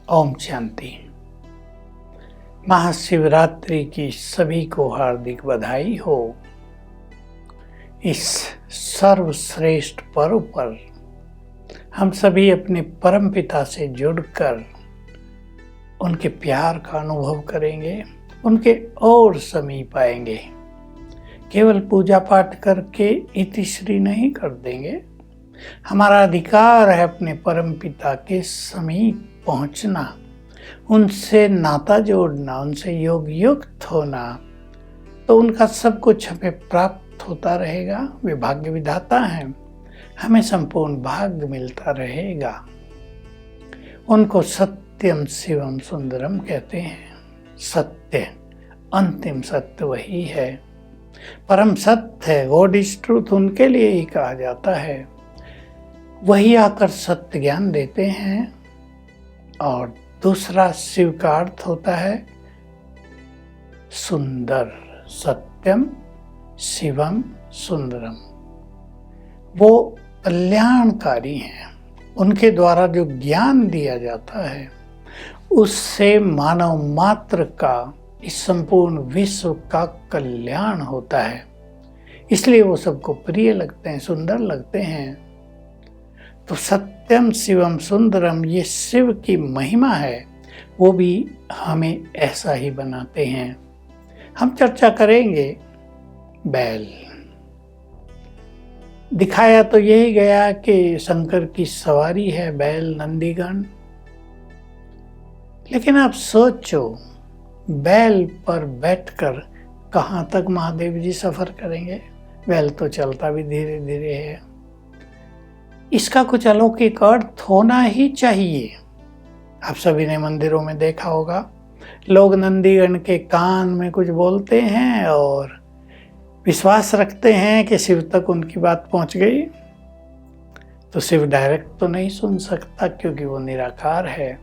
ओम शांति। महाशिवरात्रि की सभी को हार्दिक बधाई हो। इस सर्वश्रेष्ठ पर्व पर हम सभी अपने परमपिता से जुड़कर उनके प्यार का अनुभव करेंगे, उनके और समीप आएंगे। केवल पूजा पाठ करके इतिश्री नहीं कर देंगे। हमारा अधिकार है अपने परमपिता के समीप पहुंचना, उनसे नाता जोड़ना, उनसे योग युक्त होना, तो उनका सब कुछ हमें प्राप्त होता रहेगा। वे भाग्य विधाता हैं, हमें संपूर्ण भाग्य मिलता रहेगा। उनको सत्यम शिवम सुंदरम कहते हैं। सत्य, अंतिम सत्य वही है, परम सत्य है। गॉड इज ट्रूथ उनके लिए ही कहा जाता है। वही आकर सत्य ज्ञान देते हैं। और दूसरा शिव का अर्थ होता है सुंदर। सत्यम शिवम सुंदरम, वो कल्याणकारी हैं। उनके द्वारा जो ज्ञान दिया जाता है उससे मानव मात्र का, इस संपूर्ण विश्व का कल्याण होता है। इसलिए वो सबको प्रिय लगते हैं, सुंदर लगते हैं। तो सत्यम शिवम सुंदरम, ये शिव की महिमा है। वो भी हमें ऐसा ही बनाते हैं। हम चर्चा करेंगे बैल। दिखाया तो यही गया कि शंकर की सवारी है बैल, नंदीगण। लेकिन आप सोचो, बैल पर बैठकर कहाँ तक महादेव जी सफर करेंगे? बैल तो चलता भी धीरे धीरे है। इसका कुछ अलौकिक अर्थ होना ही चाहिए। आप सभी ने मंदिरों में देखा होगा, लोग नंदीगण के कान में कुछ बोलते हैं और विश्वास रखते हैं कि शिव तक उनकी बात पहुंच गई। तो शिव डायरेक्ट तो नहीं सुन सकता, क्योंकि वो निराकार है।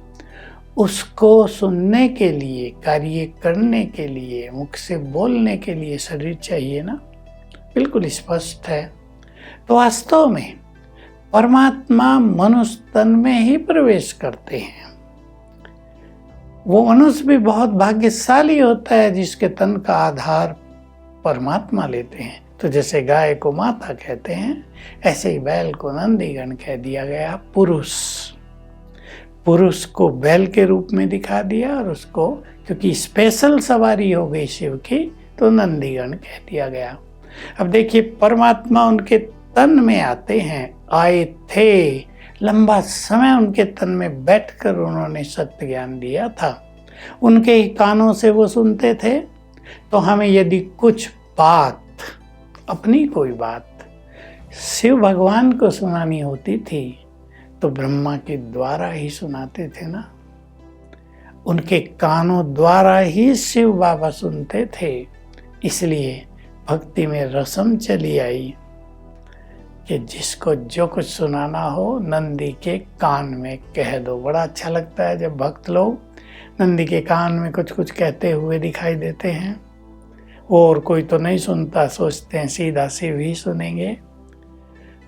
उसको सुनने के लिए, कार्य करने के लिए, मुख से बोलने के लिए शरीर चाहिए ना। बिल्कुल स्पष्ट है। तो वास्तव में परमात्मा मनुष्य तन में ही प्रवेश करते हैं। वो मनुष्य भी बहुत भाग्यशाली होता है जिसके तन का आधार परमात्मा लेते हैं। तो जैसे गाय को माता कहते हैं, ऐसे ही बैल को नंदीगण कह दिया गया। पुरुष को बैल के रूप में दिखा दिया, और उसको क्योंकि स्पेशल सवारी हो गई शिव की, तो नंदीगण कह दिया गया। अब देखिए, परमात्मा उनके तन में आते हैं, आए थे। लंबा समय उनके तन में बैठकर उन्होंने सत्य ज्ञान दिया था। उनके ही कानों से वो सुनते थे। तो हमें यदि कुछ बात, अपनी कोई बात शिव भगवान को सुनानी होती थी, तो ब्रह्मा के द्वारा ही सुनाते थे ना। उनके कानों द्वारा ही शिव बाबा सुनते थे। इसलिए भक्ति में रसम चली आई कि जिसको जो कुछ सुनाना हो नंदी के कान में कह दो। बड़ा अच्छा लगता है जब भक्त लोग नंदी के कान में कुछ कुछ कहते हुए दिखाई देते हैं। और कोई तो नहीं सुनता, सोचते हैं सीधा शिव ही सुनेंगे।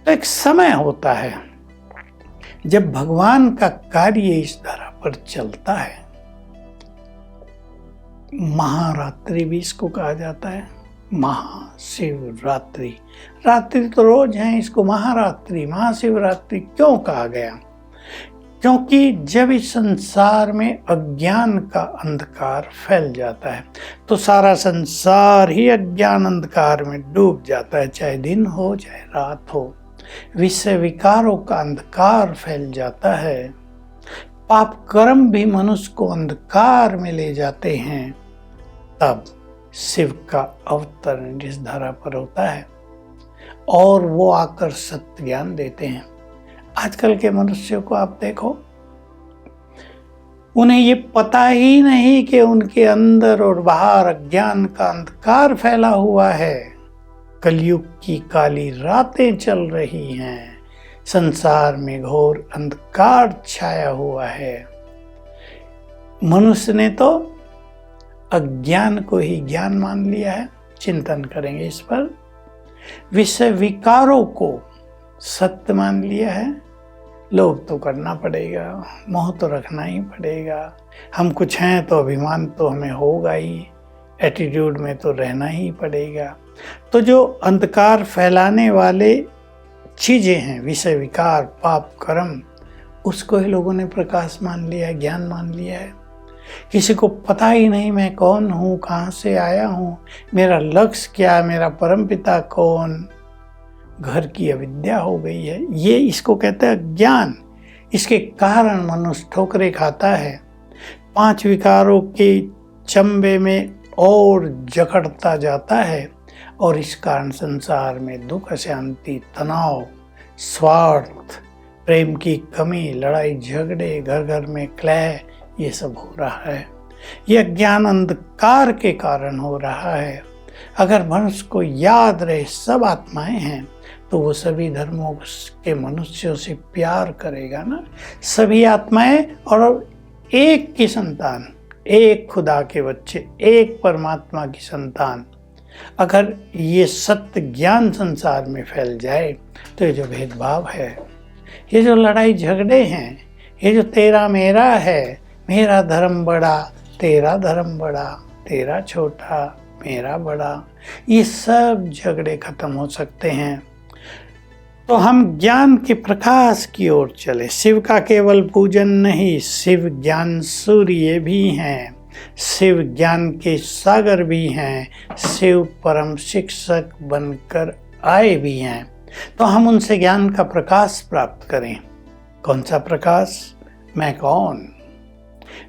तो एक समय होता है जब भगवान का कार्य इस धरा पर चलता है। महारात्रि भी इसको कहा जाता है, महाशिवरात्रि। रात्रि तो रोज है, इसको महारात्रि, महाशिवरात्रि क्यों कहा गया? क्योंकि जब इस संसार में अज्ञान का अंधकार फैल जाता है, तो सारा संसार ही अज्ञान अंधकार में डूब जाता है। चाहे दिन हो चाहे रात हो, विषय विकारों का अंधकार फैल जाता है। पाप कर्म भी मनुष्य को अंधकार में ले जाते हैं। तब शिव का अवतरण इस धरा पर होता है और वो आकर सत्य ज्ञान देते हैं। आजकल के मनुष्यों को आप देखो, उन्हें ये पता ही नहीं कि उनके अंदर और बाहर अज्ञान का अंधकार फैला हुआ है। कलयुग की काली रातें चल रही हैं। संसार में घोर अंधकार छाया हुआ है। मनुष्य ने तो अज्ञान को ही ज्ञान मान लिया है। चिंतन करेंगे इस पर। विषय विकारों को सत्य मान लिया है। लोभ तो करना पड़ेगा, मोह तो रखना ही पड़ेगा, हम कुछ हैं तो अभिमान तो हमें होगा ही, एटीट्यूड में तो रहना ही पड़ेगा। तो जो अंधकार फैलाने वाले चीज़ें हैं, विषय विकार, पाप कर्म, उसको ही लोगों ने प्रकाश मान लिया है, ज्ञान मान लिया है। किसी को पता ही नहीं मैं कौन हूँ, कहाँ से आया हूँ, मेरा लक्ष्य क्या, मेरा परमपिता कौन, घर की अविद्या हो गई है। ये इसको कहते हैं ज्ञान। इसके कारण मनुष्य ठोकरे खाता है, 5 विकारों के चंबे में और जकड़ता जाता है, और इस कारण संसार में दुख, अशांति, तनाव, स्वार्थ, प्रेम की कमी, लड़ाई झगड़े, घर घर में कलह, ये सब हो रहा है। यह ज्ञान अंधकार के कारण हो रहा है। अगर मनुष्य को याद रहे सब आत्माएं हैं, तो वो सभी धर्मों के मनुष्यों से प्यार करेगा ना। सभी आत्माएं और एक की संतान, एक खुदा के बच्चे, एक परमात्मा की संतान। अगर ये सत्य ज्ञान संसार में फैल जाए, तो ये जो भेदभाव है, ये जो लड़ाई झगड़े हैं, ये जो तेरा मेरा है, मेरा धर्म बड़ा, तेरा धर्म बड़ा, तेरा छोटा, मेरा बड़ा, ये सब झगड़े खत्म हो सकते हैं। तो हम ज्ञान के प्रकाश की ओर चले। शिव का केवल पूजन नहीं, शिव ज्ञान सूर्य भी हैं, शिव ज्ञान के सागर भी हैं, शिव परम शिक्षक बनकर आए भी हैं। तो हम उनसे ज्ञान का प्रकाश प्राप्त करें। कौन सा प्रकाश? मैं कौन,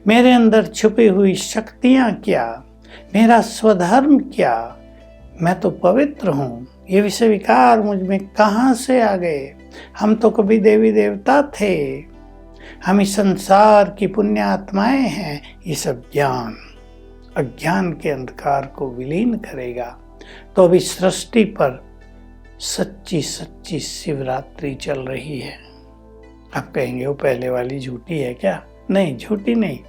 मेरे अंदर छुपी हुई शक्तियाँ क्या, मेरा स्वधर्म क्या, मैं तो पवित्र हूँ, ये विषय विकार मुझ में कहाँ से आ गए? हम तो कभी देवी देवता थे, हम इस संसार की पुण्य आत्माएं हैं। ये सब ज्ञान अज्ञान के अंधकार को विलीन करेगा। तो अभी सृष्टि पर सच्ची सच्ची शिवरात्रि चल रही है। आप कहेंगे वो पहले वाली झूठी है क्या? नहीं, झूठी नहीं,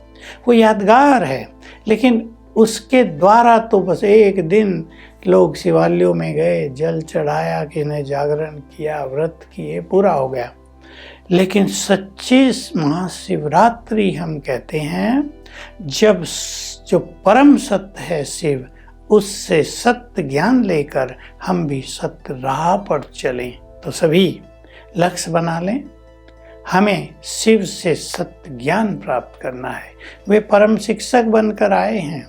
वो यादगार है। लेकिन उसके द्वारा तो बस एक दिन लोग शिवालयों में गए, जल चढ़ाया, किसी ने जागरण किया, व्रत किए, पूरा हो गया। लेकिन सच्ची महाशिवरात्रि हम कहते हैं जब जो परम सत्य है शिव, उससे सत्य ज्ञान लेकर हम भी सत्य राह पर चलें। तो सभी लक्ष्य बना लें, हमें शिव से सत्य ज्ञान प्राप्त करना है। वे परम शिक्षक बनकर आए हैं,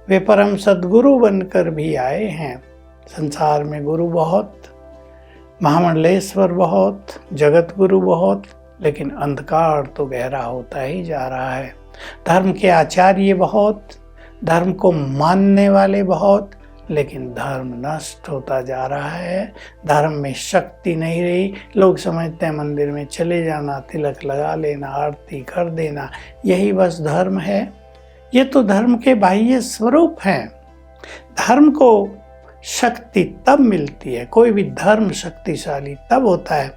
वे परम सद्गुरु बनकर भी आए हैं। संसार में गुरु बहुत, महामंडलेश्वर बहुत, जगत गुरु बहुत, लेकिन अंधकार तो गहरा होता ही जा रहा है। धर्म के आचार्य बहुत, धर्म को मानने वाले बहुत, लेकिन धर्म नष्ट होता जा रहा है। धर्म में शक्ति नहीं रही। लोग समझते हैं मंदिर में चले जाना, तिलक लगा लेना, आरती कर देना, यही बस धर्म है। ये तो धर्म के बाह्य स्वरूप हैं। धर्म को शक्ति तब मिलती है, कोई भी धर्म शक्तिशाली तब होता है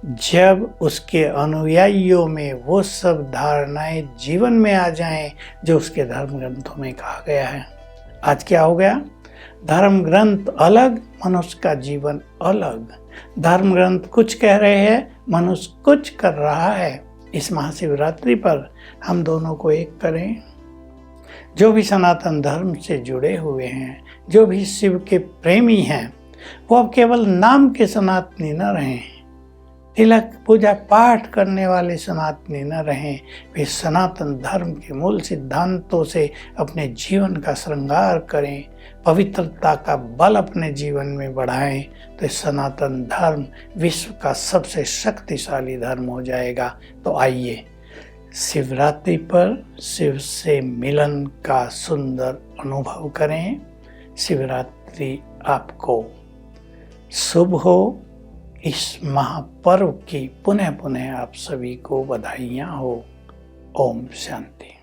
जब उसके अनुयायियों में वो सब धारणाएं जीवन में आ जाएं जो उसके धर्म ग्रंथों में कहा गया है। आज क्या हो गया? धर्म ग्रंथ अलग, मनुष्य का जीवन अलग। धर्म ग्रंथ कुछ कह रहे हैं, मनुष्य कुछ कर रहा है। इस महाशिवरात्रि पर हम दोनों को एक करें। जो भी सनातन धर्म से जुड़े हुए हैं, जो भी शिव के प्रेमी हैं, वो अब केवल नाम के सनातनी न रहें, तिलक पूजा पाठ करने वाले सनातनी न रहें। वे सनातन धर्म के मूल सिद्धांतों से अपने जीवन का श्रृंगार करें, पवित्रता का बल अपने जीवन में बढ़ाएं। तो सनातन धर्म विश्व का सबसे शक्तिशाली धर्म हो जाएगा। तो आइए शिवरात्रि पर शिव से मिलन का सुंदर अनुभव करें। शिवरात्रि आपको शुभ हो। इस महापर्व की पुनः पुनः आप सभी को बधाइयाँ हो। ओम शांति।